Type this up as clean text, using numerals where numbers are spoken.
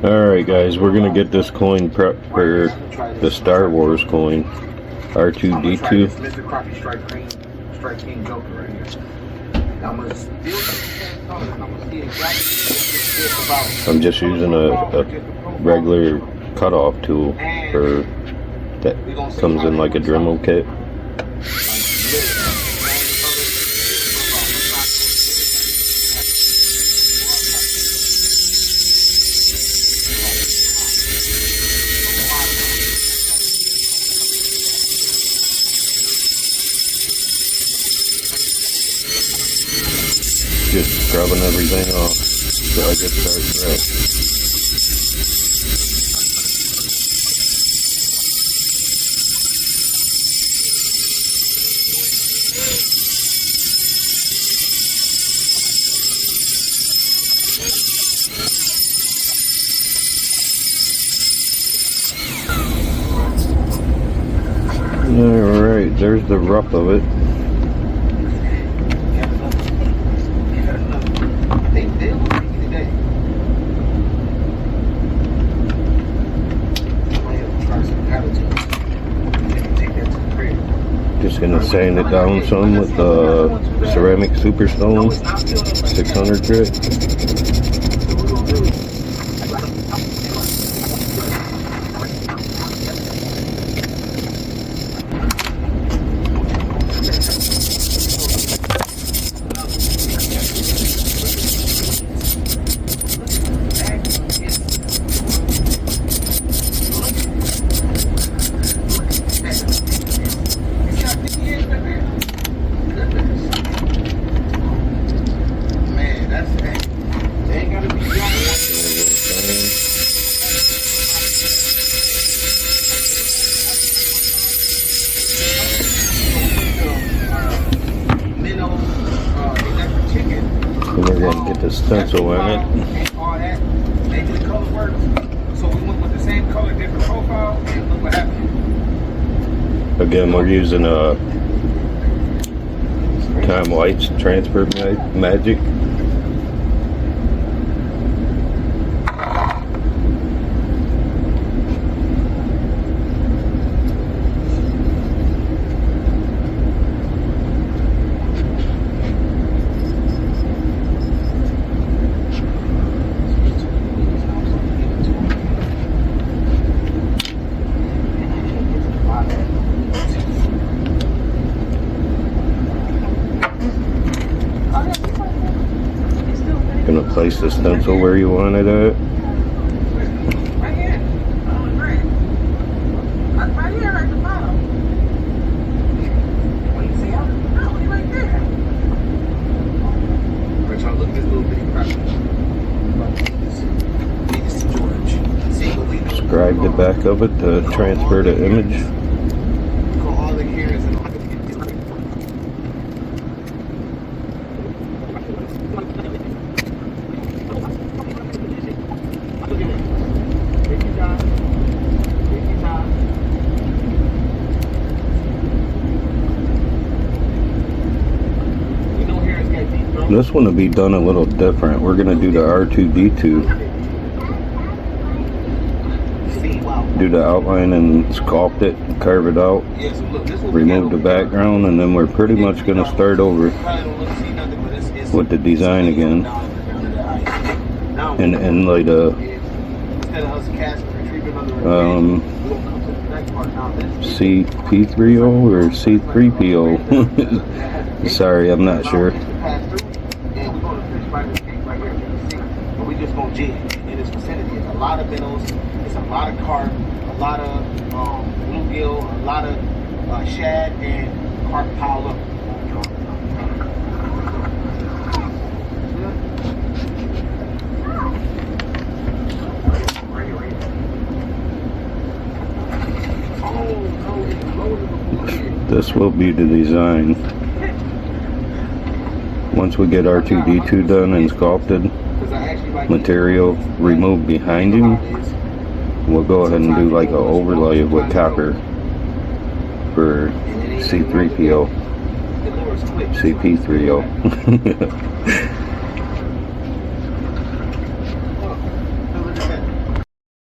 Alright guys, we're gonna get this coin prepped for the Star Wars coin. R2D2. I'm just using a regular cutoff tool for that comes in like a Dremel kit. Just scrubbing everything off so I get started right. Alright, there's the rough of it. Just gonna sand it down some with ceramic superstone 600 grit. We're going to get the stencil in it. Again, we're using a Time White's Transfer Magic. Gonna place the stencil where you want it at. Right here. Oh, great. Right here, at the bottom. What do you see? No, right there. We're trying to look at this little bitty crack. Scribe the back of it to transfer the image. This one will be done a little different. We're going to do the R2D2. Do the outline and sculpt it, carve it out, remove the background, and then we're pretty much going to start over with the design again. And inlay a CP3O or C3PO. Sorry, I'm not sure. We just gonna jig in this vicinity. It's a lot of minnows, it's a lot of carp, a lot of bluegill, a lot of shad and carp piled up. This will be the design. Once we get R2D2 done and sculpted, material removed behind him, we'll go ahead and do like an overlay with copper for C3PO, CP3O.